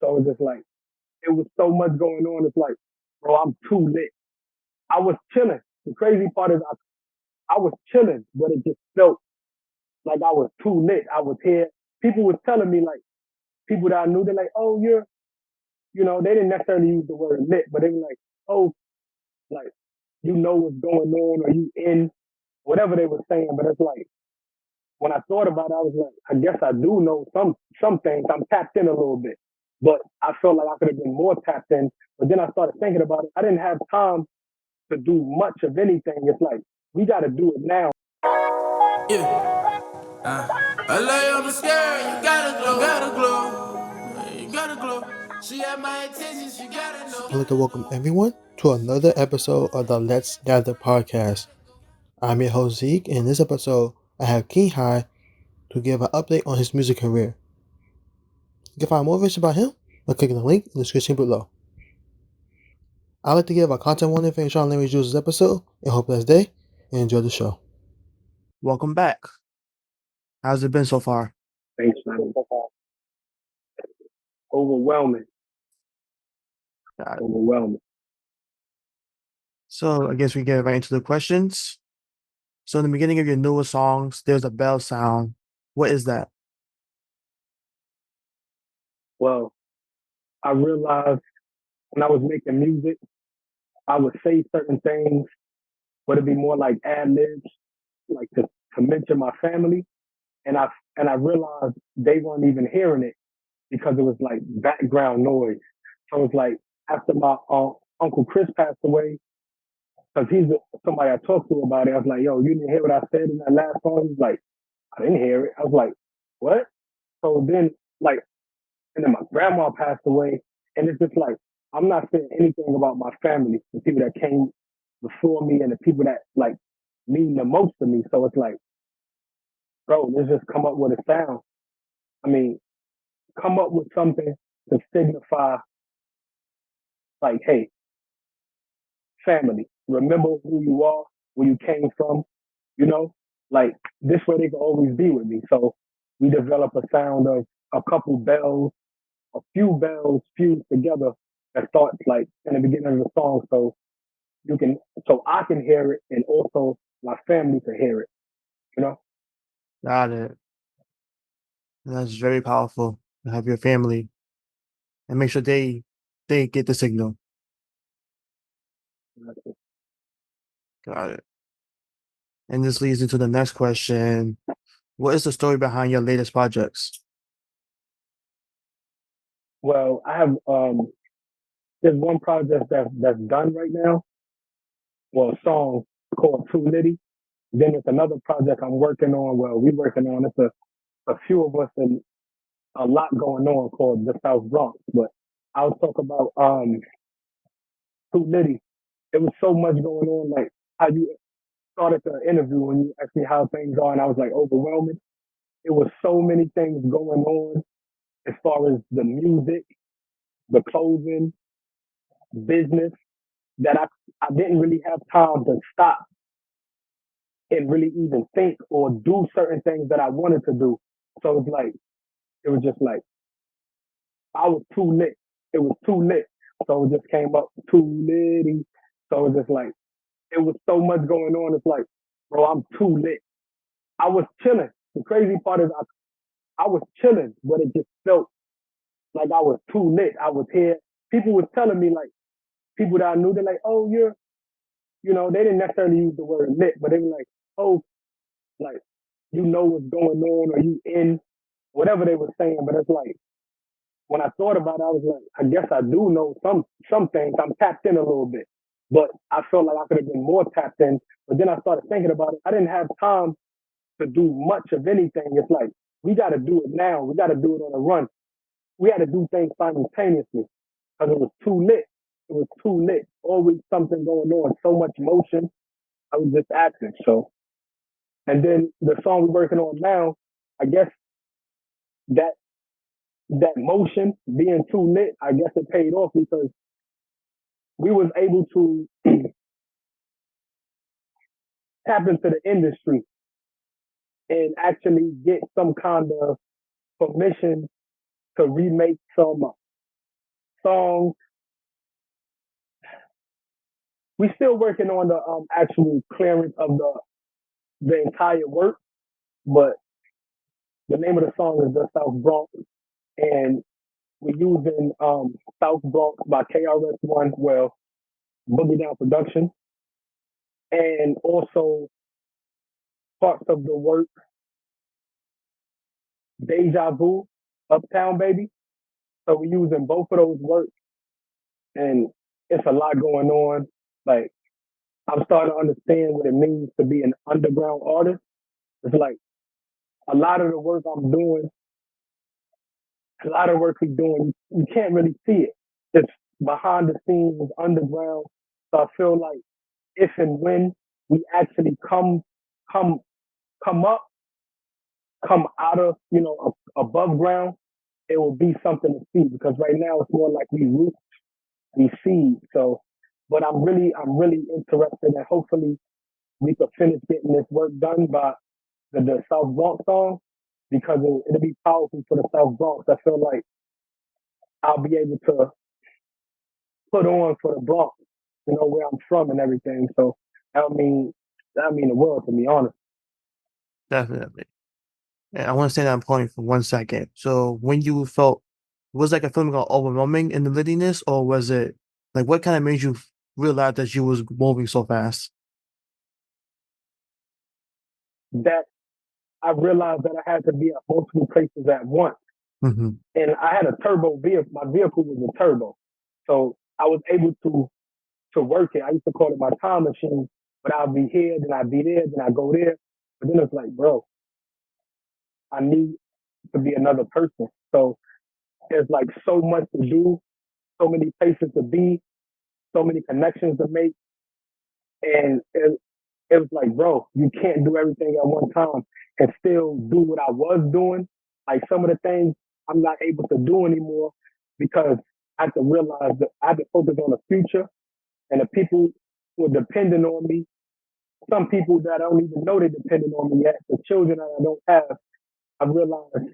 So it's just like, it was so much going on. It's like, bro, I'm too lit. I was chilling. The crazy part is I was chilling, but it just felt like I was too lit. I was here. People was telling me, like, people that I knew, they're like, oh, they didn't necessarily use the word lit, but they were like, oh, like, you know what's going on, or you in, whatever they were saying. But it's like, when I thought about it, I was like, I guess I do know some things. I'm tapped in a little bit, but I felt like I could have been more tapped in. But then I started thinking about it. I didn't have time to do much of anything. It's like, we got to do it now. Yeah. I lay on the scale, you gotta glow, you gotta glow. She had my attention, she gotta know. I'd like to welcome everyone to another episode of the Let's Gather podcast. I'm your host Zeke, and in this episode, I have King High to give an update on his music career. You can find more information about him by clicking the link in the description below. I'd like to give a content warning for any strong language used this episode, and hope that's day and enjoy the show. Welcome back. How's it been so far? Thanks, man. Overwhelming. Overwhelming. So I guess we get right into the questions. So in the beginning of your newer songs, there's a bell sound. What is that? Well, I realized when I was making music, I would say certain things, but it'd be more like ad libs, like to mention my family. And I realized they weren't even hearing it because it was like background noise. So it's like after my Uncle Chris passed away, because he's somebody I talked to about it. I was like, yo, you didn't hear what I said in that last song? He's like, I didn't hear it. I was like, what? So then, like, and then my grandma passed away, and it's just like, I'm not saying anything about my family, the people that came before me and the people that, like, mean the most to me. So it's like, bro, let's just come up with a sound. I mean, come up with something to signify, like, hey, family, remember who you are, where you came from, you know? Like, this way they can always be with me. So we develop a sound of a couple bells, a few bells fused together that starts like in the beginning of the song. So I can hear it and also my family can hear it, you know? Got it. That's very powerful to have your family and make sure they get the signal. Got it. And this leads into the next question. What is the story behind your latest projects? Well, I have there's one project that's done right now. Well, a song called Too Litty. Then there's another project I'm working on. Well, we're working on. It's a few of us and a lot going on called the South Bronx. But I'll talk about Too Litty. It was so much going on, like how you started the interview when you asked me how things are, and I was like overwhelming. It was so many things going on as far as the music, the clothing, business, that I didn't really have time to stop and really even think or do certain things that I wanted to do. So it's like, it was just like, I was too lit. It was too lit. So it just came up too litty. So it's just like, it was so much going on. It's like, bro, I'm too lit. I was chilling. The crazy part is I was chilling, but it just felt like I was too lit. I was here. People was telling me, like, people that I knew, they're like, oh, they didn't necessarily use the word lit, but they were like, oh, like, you know what's going on, or you in, whatever they were saying. But it's like, when I thought about it, I was like, I guess I do know some things. I'm tapped in a little bit, but I felt like I could have been more tapped in. But then I started thinking about it. I didn't have time to do much of anything. It's like, we got to do it now. We got to do it on a run. We had to do things simultaneously because it was too lit. It was too lit. Always something going on. So much motion. I was just acting. So, and then the song we're working on now, I guess that that motion being too lit, I guess it paid off because we was able to tap into the industry and actually get some kind of permission to remake some songs. We still working on the actual clearance of the entire work, but the name of the song is the South Bronx, and we're using South Bronx by KRS-One, well, Boogie Down Production, and also parts of the work Deja Vu, Uptown Baby. So we're using both of those works, and it's a lot going on. Like, I'm starting to understand what it means to be an underground artist. It's like a lot of the work I'm doing, a lot of work we're doing, you can't really see it. It's behind the scenes, underground. So I feel like if and when we actually come come up, come out of above ground, it will be something to see. Because right now it's more like we root, we seed. So, but I'm really interested, and hopefully we could finish getting this work done by the South Bronx song, because it'll be powerful for the South Bronx. I feel like I'll be able to put on for the Bronx, where I'm from and everything. So that mean the world, to be honest. Definitely. And I want to stay on that point for 1 second. So when you felt, was like a feeling of overwhelming in the littiness, or was it like what kind of made you realize that you was moving so fast? That I realized that I had to be at multiple places at once. Hmm. And I had a turbo vehicle. My vehicle was a turbo. So I was able to work it. I used to call it my time machine, but I'll be here, then I'd be there, then I go there. But then it's like, bro, I need to be another person. So there's like so much to do, so many places to be, so many connections to make. And it was like, bro, you can't do everything at one time and still do what I was doing. Like some of the things I'm not able to do anymore because I have to realize that I have to focus on the future and the people who are depending on me. Some people that I don't even know they're depending on me yet. The children that I don't have, I realized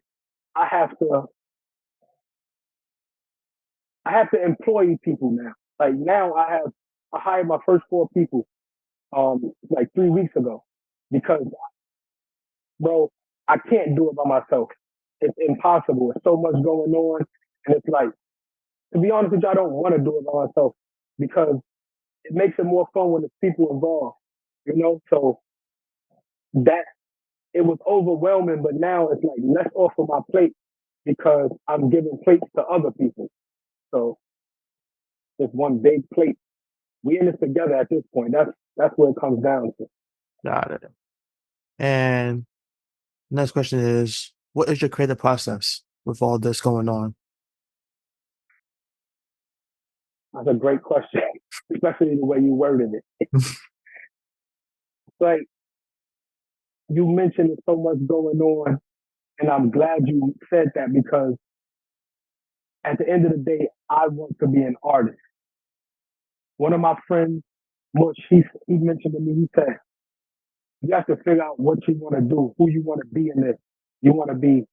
I have to I have to employ people now. Like now I hired my first 4 people like 3 weeks ago because bro, I can't do it by myself. It's impossible. It's so much going on. And it's like, to be honest with you, I don't want to do it by myself because it makes it more fun when there's people involved. So that it was overwhelming, but now it's like less off of my plate because I'm giving plates to other people. So it's one big plate. We in this together at this point. That's what it comes down to. Got it. And next question is, what is your creative process with all this going on? That's a great question, especially the way you worded it. Like you mentioned, there's so much going on, and I'm glad you said that because at the end of the day, I want to be an artist. One of my friends, Mush, he mentioned to me, he said, you have to figure out what you want to do, who you want to be in this. You want to be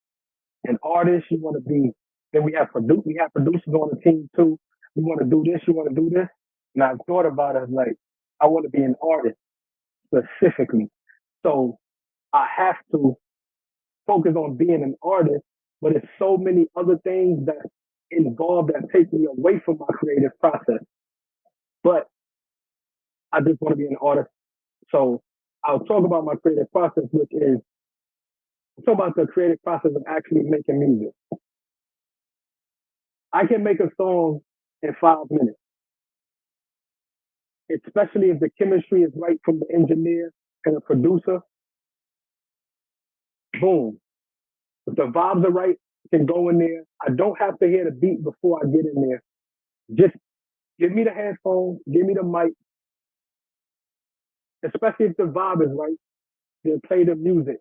an artist, you want to be, then we have producers on the team too. You want to do this, you want to do this. And I thought about it like, I want to be an artist specifically. So I have to focus on being an artist, but it's so many other things that involved that take me away from my creative process. But I just want to be an artist. So I'll talk about my creative process, which is talk about the creative process of actually making music. I can make a song in 5 minutes, especially if the chemistry is right from the engineer and the producer. Boom. If the vibes are right, I can go in there. I don't have to hear the beat before I get in there. Just give me the headphones, give me the mic, especially if the vibe is right, then play the music.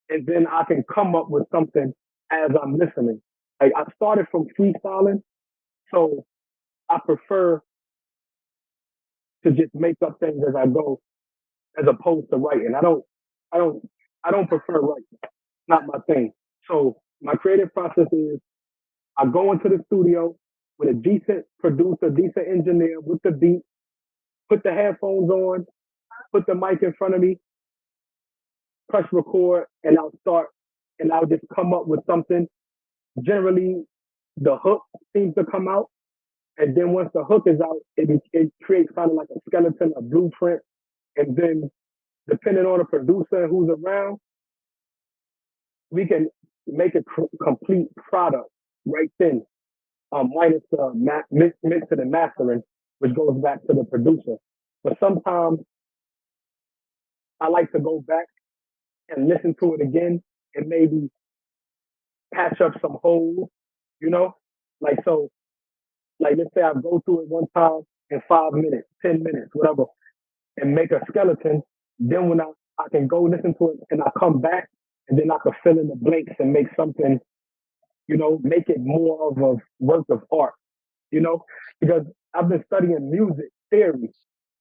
And then I can come up with something as I'm listening. Like I started from freestyling, so I prefer to just make up things as I go as opposed to writing. I don't I don't prefer writing. It's not my thing. So my creative process is I go into the studio with a decent producer, decent engineer with the beat, put the headphones on, put the mic in front of me, press record, and I'll start and I'll just come up with something. Generally, the hook seems to come out. And then once the hook is out, it creates kind of like a skeleton, a blueprint. And then depending on the producer and who's around, we can make a complete product right then, minus the mixing and mastering, which goes back to the producer. But sometimes I like to go back and listen to it again and maybe patch up some holes, you know? Like, so, like, let's say I go through it one time in 5 minutes, 10 minutes, whatever, and make a skeleton. Then when I can go listen to it and I come back and then I can fill in the blanks and make something, make it more of a work of art, because I've been studying music theory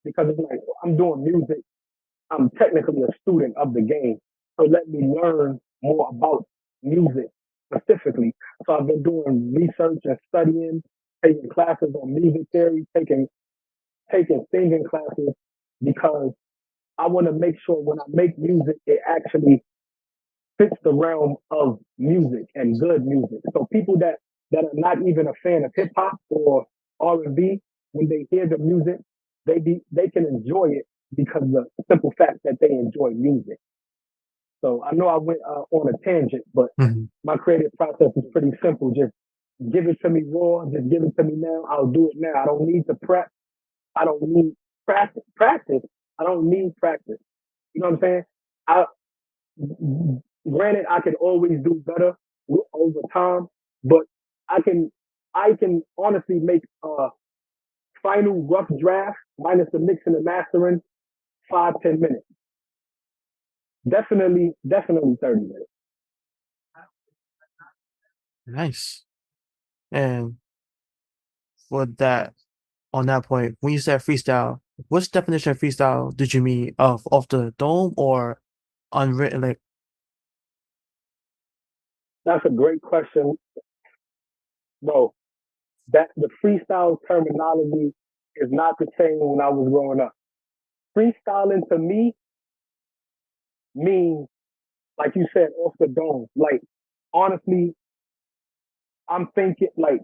because it's like I'm doing music. I'm technically a student of the game. So let me learn more about music specifically. So I've been doing research and studying, taking classes on music theory, taking singing classes because I want to make sure when I make music, it actually fits the realm of music and good music. So people that are not even a fan of hip hop or R&B, when they hear the music, they can enjoy it because of the simple fact that they enjoy music. So I know I went on a tangent, but Mhm. my creative process is pretty simple. Just give it to me raw. Just give it to me now. I'll do it now. I don't need to prep. I don't need practice. Practice. I don't need practice. You know what I'm saying? I Granted, I can always do better over time, but I can I can honestly make a final rough draft minus the mixing and mastering 5-10 minutes. Definitely 30 minutes. Nice. And with that, on that point, when you said freestyle, which definition of freestyle did you mean of off the dome or unwritten? Like, That's a great question, bro. That the freestyle terminology is not the same when I was growing up. Freestyling to me means, like you said, off the dome. Like honestly, I'm thinking like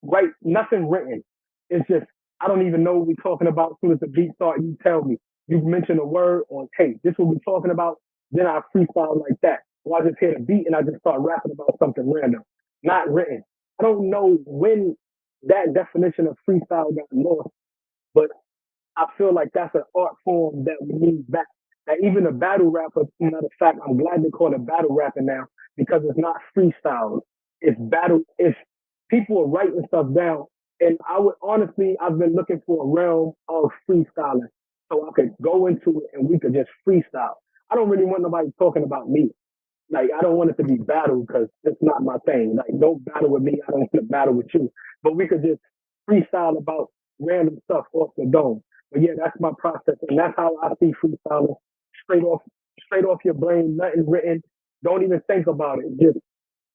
right, nothing written. It's just I don't even know what we're talking about. As soon as the beat start, you tell me. You mention a word on tape. This is what we're talking about. Then I freestyle like that. Or I just hear the beat and I just start rapping about something random, not written. I don't know when that definition of freestyle got lost, but I feel like that's an art form that we need back. That even a battle rapper, matter of fact, I'm glad they call it battle rapping now because it's not freestyle. It's battle. It's people are writing stuff down. And I would honestly, I've been looking for a realm of freestyling so I could go into it and we could just freestyle. I don't really want nobody talking about me. Like I don't want it to be battle because it's not my thing. Like don't battle with me. I don't want to battle with you. But we could just freestyle about random stuff off the dome. But yeah, that's my process, and that's how I see freestyling straight off, straight off your brain, nothing written. Don't even think about it.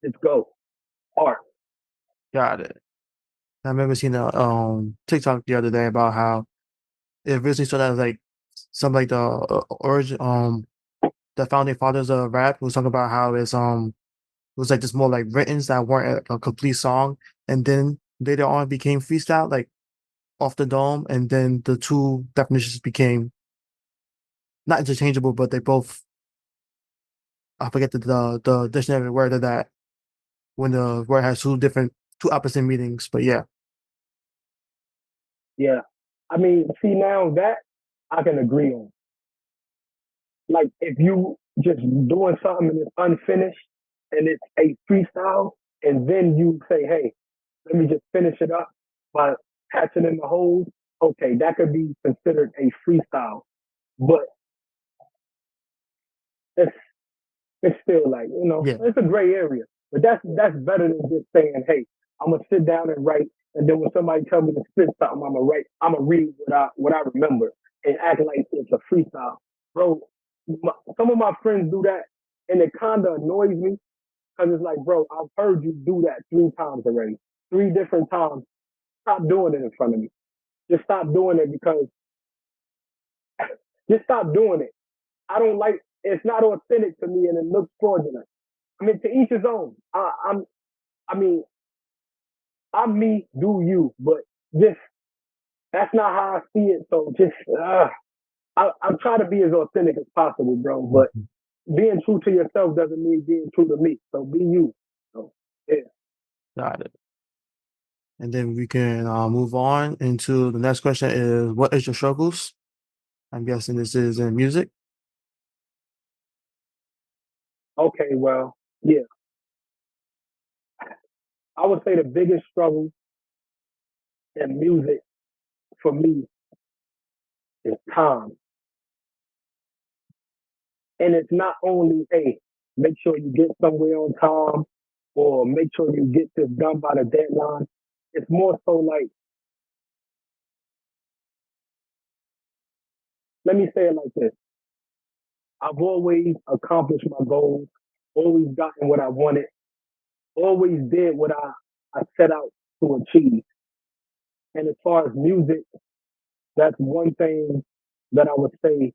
Just go. Art. got it. I remember seeing a TikTok the other day about how it originally started as like some like the origin the founding fathers of rap was talking about how it was like just more like written that weren't a complete song, and then later on became freestyle like off the dome, and then the two definitions became not interchangeable, but they both I forget the dictionary word of that when the word has two opposite meanings, but yeah. Yeah. I mean, see now that I can agree on. Like if you just doing something and it's unfinished and it's a freestyle, and then you say, hey, let me just finish it up by patching in the holes. Okay, that could be considered a freestyle. But it's it's still like, Yeah, it's a gray area. But that's better than just saying, hey, I'm gonna sit down and write, and then when somebody tell me to spit something, I'm gonna read what I remember and act like it's a freestyle, bro. Some of my friends do that, and it kind of annoys me because it's like, bro, I've heard you do that 3 times already. three different times. Stop doing it in front of me. Just stop doing it because just stop doing it. I don't like it's not authentic to me and it looks fraudulent. I mean, to each his own. I mean, I'm me, do you, but just that's not how I see it. So just I'm trying to be as authentic as possible, bro. But Mhm. being true to yourself doesn't mean being true to me. So be you. So yeah. Got it. And then we can move on into the next question is what is your struggles? I'm guessing this is in music. Okay, well, yeah. I would say the biggest struggle in music for me is time. And it's not only, hey, make sure you get somewhere on time or make sure you get this done by the deadline. It's more so like, let me say it like this. I've always accomplished my goals, always gotten what I wanted, always did what I set out to achieve. And as far as music, that's one thing that I would say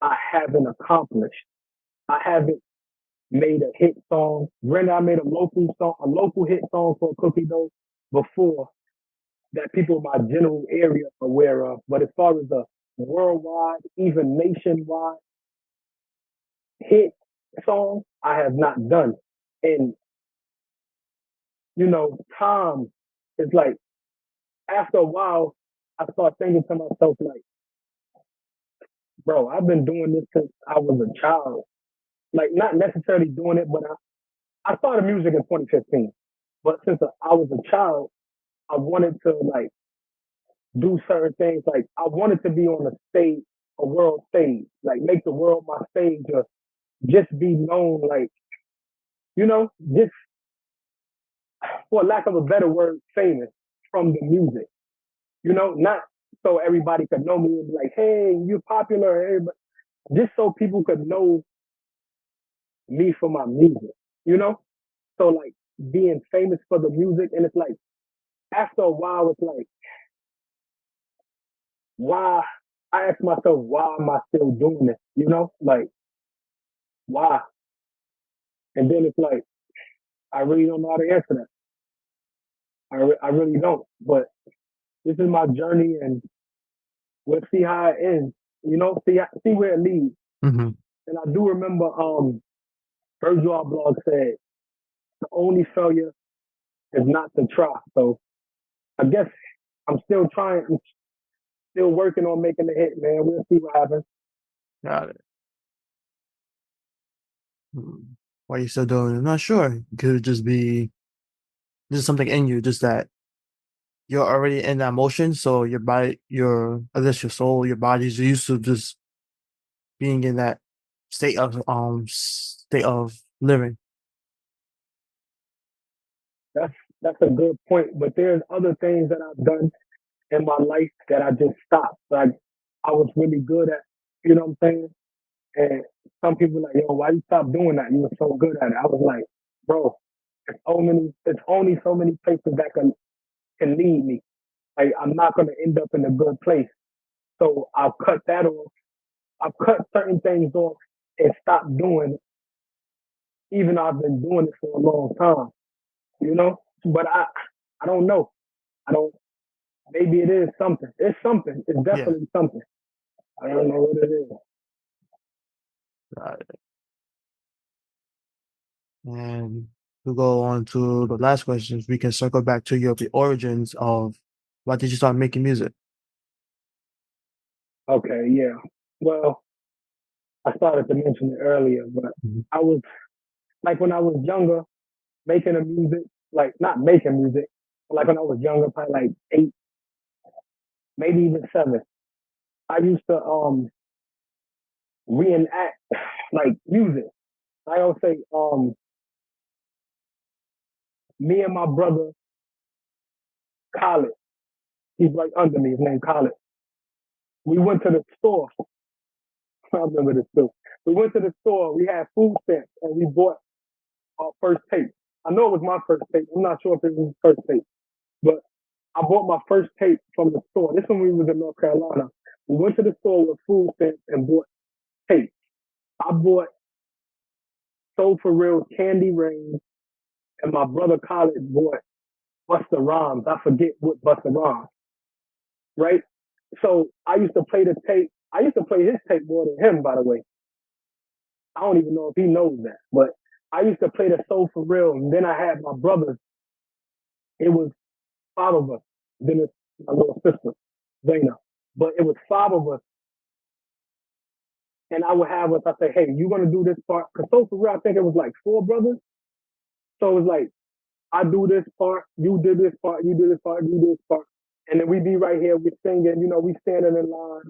I haven't accomplished. I haven't made a hit song. Granted, I made a local hit song for Cookie Dough before that people in my general area are aware of. But as far as a worldwide, even nationwide hit song, I have not done. And time is like after a while, I start thinking to myself like, bro, I've been doing this since I was a child. Like not necessarily doing it, but I started music in 2015. But since I was a child, I wanted to like do certain things. Like I wanted to be on a stage, a world stage, like make the world my stage, or just be known, like just for lack of a better word, famous from the music. Not so everybody could know me and be like, hey, you're popular, everybody. Just so people could know me for my music. You know, so like being famous for the music, and it's like after a while, it's like why? I ask myself, why am I still doing this? Like why? And then it's like, I really don't know how to answer that. I really don't. But this is my journey, and we'll see how it ends. See where it leads. Hmm. And I do remember, Virgil blog said, the only failure is not to try. So I guess I'm still trying. I'm still working on making the hit, man. We'll see what happens. Got it. Why you still doing it? I'm not sure. It could just be just something in you, just that you're already in that motion. So your body, I guess your soul, your body's used to just being in that state of living. That's that's a good point. But there's other things that I've done in my life that I just stopped. Like I was really good at, you know what I'm saying? And some people like, yo, why you stop doing that? You were so good at it. I was like, bro, it's only so many places that can lead me. Like I'm not gonna end up in a good place. So I'll cut that off. I've cut certain things off and stopped doing it, even though I've been doing it for a long time, you know? But I don't know. I don't maybe it is something. It's something. It's Yeah. definitely something. I don't know what it is. Got it. And to go on to the last questions, we can circle back to the origins of why did you start making music? Okay, yeah. Well, I started to mention it earlier, but Mhm. I was like when I was younger, making the music, like not making music, but like when I was younger, probably like 8, maybe even 7. I used to reenact like music. I always say, me and my brother Khaled, he's right under me. His name Khaled. We went to the store. I remember this too. We went to the store. We had food stamps, and we bought our first tape. I know it was my first tape. I'm not sure if it was his first tape, but I bought my first tape from the store. This when we was in North Carolina. We went to the store with food stamps and bought tape. I bought Soul for Real, Candy Rain, and my brother Khaled bought Busta Rhymes. I forget what Busta Rhymes, right? So I used to play the tape. I used to play his tape more than him, by the way. I don't even know if he knows that, but I used to play the Soul for Real, and then I had my brothers. It was five of us. Then it's my little sister, Zaina. But it was five of us, and I would have us. I say, hey, you want to do this part? Because Soul for Real, I think it was like four brothers. So it was like I do this part, you do this part, you do this part, you do this part. And then we be right here, we singing, we standing in line.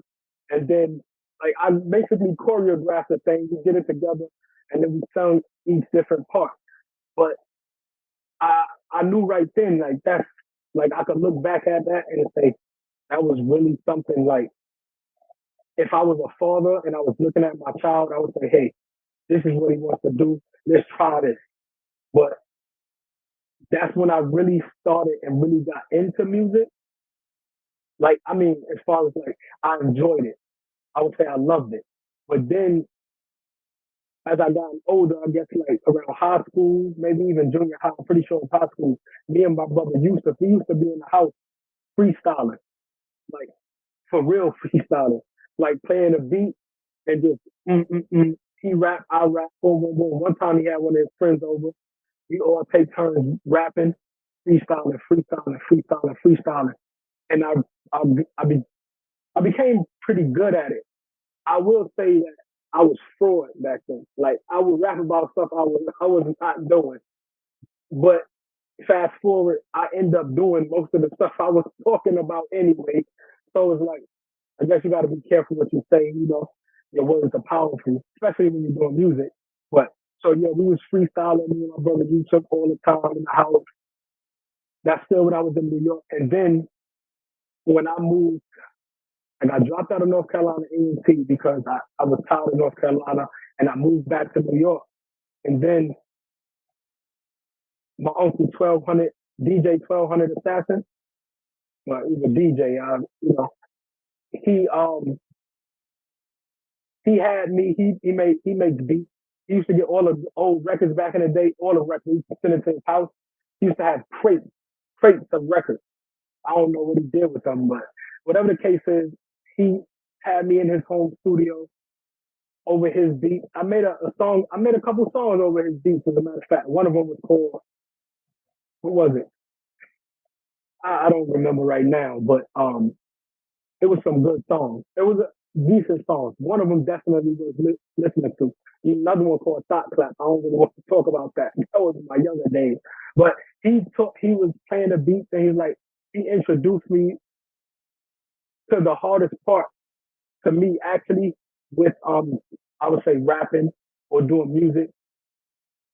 And then like I basically choreograph the thing, we get it together, and then we sung each different part. But I I knew right then, like that's like I could look back at that and say that was really something like if I was a father and I was looking at my child, I would say, hey, this is what he wants to do. Let's try this. But that's when I really started and really got into music. Like, I mean, as far as like, I enjoyed it. I would say I loved it. But then as I got older, I guess like around high school, maybe even junior high, I'm pretty sure it was high school, me and my brother we used to be in the house freestyling, like for real freestyling, like playing a beat and just, he rap, I rap, boom, boom, boom. One time he had one of his friends over. We all take turns rapping, freestyling, freestyling, freestyling, freestyling. And I, I, be, I became pretty good at it. I will say that I was fraud back then. Like I would rap about stuff I was not doing. But fast forward, I end up doing most of the stuff I was talking about anyway. So it's like I guess you got to be careful what you say. Your words are powerful, especially when you're doing music. But so yeah, we was freestyling. Me and my brother you took all the time in the house. That's still when I was in New York. And then when I moved, and I dropped out of North Carolina A&T because I was tired of North Carolina and I moved back to New York. And then my uncle 1200, DJ 1200 Assassin, well, he was a DJ, he he had me, he makes beats. He used to get all the old records back in the day, all the records, he used to send it to his house. He used to have crates of records. I don't know what he did with them, but whatever the case is, he had me in his home studio over his beat. I made a song. I made a couple songs over his beats. As a matter of fact, one of them was called what was it? I don't remember right now, but it was some good songs. It was a decent songs. One of them definitely was listening to. Another one called Thought Clap. I don't really want to talk about that. That was in my younger days. But he was playing the beats and he introduced me to the hardest part to me actually with I would say rapping or doing music,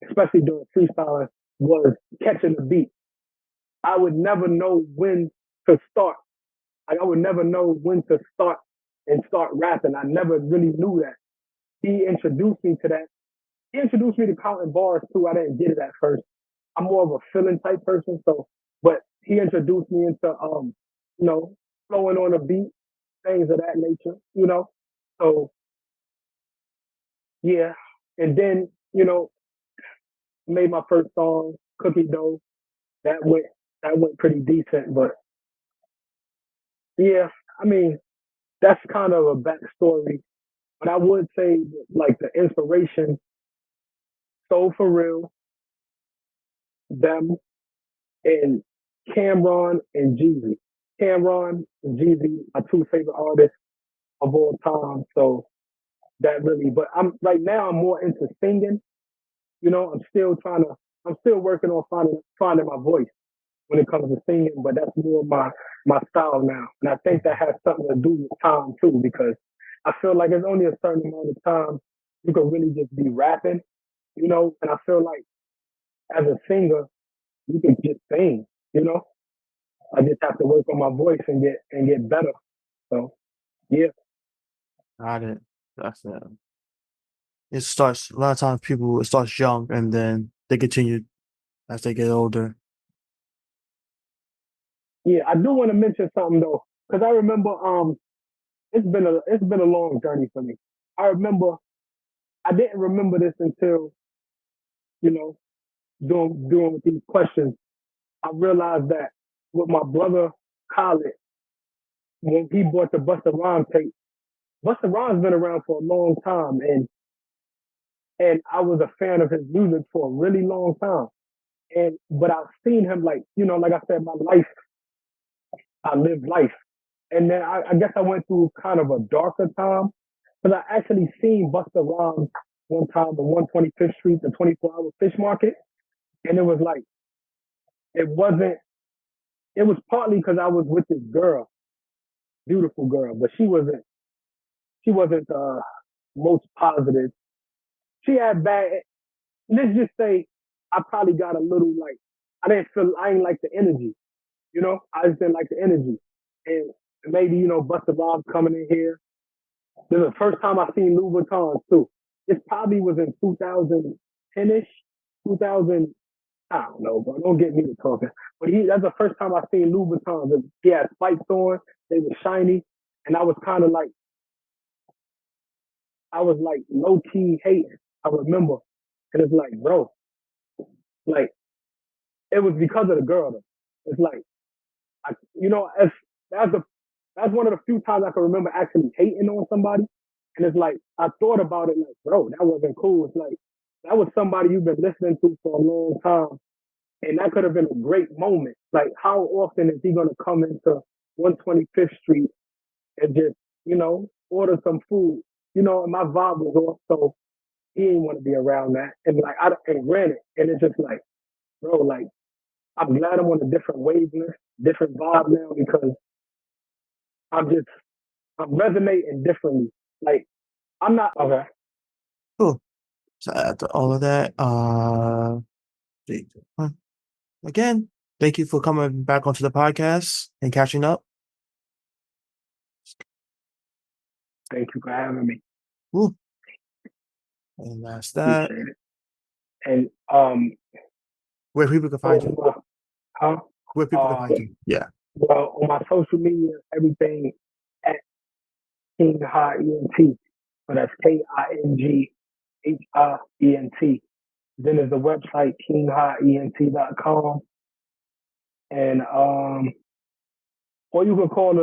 especially doing freestyling, was catching the beat. I would never know when to start. Like I would never know when to start and start rapping. I never really knew that. He introduced me to that. He introduced me to counting bars too. I didn't get it at first. I'm more of a feeling type person, so but he introduced me into you know, flowing on a beat, things of that nature. So yeah. And then, made my first song, Cookie Dough. That went that went pretty decent. But yeah, I mean, that's kind of a backstory. But I would say like the inspiration, Soul for Real, them, and Cameron and Jeezy. Cameron and Jeezy are two favorite artists of all time. So that really, but right now I'm more into singing. I'm still working on finding my voice when it comes to singing, but that's more my style now. And I think that has something to do with time too, because I feel like there's only a certain amount of time you can really just be rapping. And I feel like as a singer, you can just sing. I just have to work on my voice and get better. So yeah. Got it. That's it starts a lot of times people it starts young and then they continue as they get older. Yeah, I do want to mention something though, because I remember it's been a long journey for me. I remember I didn't remember this until you know doing with these questions. I realized that with my brother Khaled, when he bought the Busta Rhymes tape, Busta Rhymes been around for a long time, and I was a fan of his music for a really long time. And but I've seen him like like I said, my life, I lived life, and then I guess I went through kind of a darker time because I actually seen Busta Rhymes one time on 125th Street, the 24-hour fish market, and it was like it wasn't. It was partly because I was with this girl, beautiful girl, but she wasn't. She wasn't most positive. She had bad. Let's just say I probably got a little like I didn't feel I ain't like the energy. I just didn't like the energy, and maybe Busta Rhymes coming in here. This is the first time I seen Louis Vuittons too. This probably was in 2010ish, 2000. I don't know, bro. Don't get me to talking. But that's the first time I seen Louis Vuittons. He had spikes on. They were shiny, and I was kind of like I was like low key hating. I remember, and it's like, bro, like it was because of the girl. Though. It's like, as that's the that's one of the few times I can remember actually hating on somebody. And it's like I thought about it, like, bro, that wasn't cool. It's like that was somebody you've been listening to for a long time, and that could have been a great moment. Like, how often is he gonna come into 125th Street and just order some food? And my vibe was off, so he didn't want to be around that. And like, and granted, and it's just like, bro, like I'm glad I'm on a different wavelength, different vibe now because I'm resonating differently. Like I'm not okay. Cool. So after all of that, again, thank you for coming back onto the podcast and catching up. Thank you for having me. Ooh. And that's that. Appreciate it. And where people can find you. Huh? Where people can find you. Yeah. Well, on my social media, everything at King High ENT. So that's KINGHIENT. Then there's the website kinghighent.com. And or you can call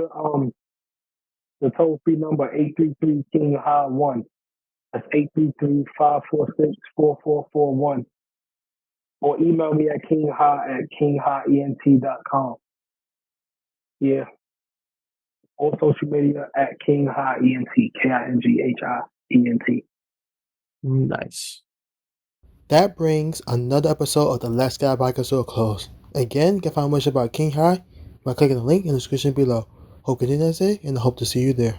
the toll free number 833 King High 1. That's 833-546-4441. Or email me at kinghighent.com. Yeah. All social media at KingHiEnt, KINGHIENT. Nice. That brings another episode of the Let's Get Podcast to a close. Again, you can find much about King High by clicking the link in the description below. Hope you did that, and I hope to see you there.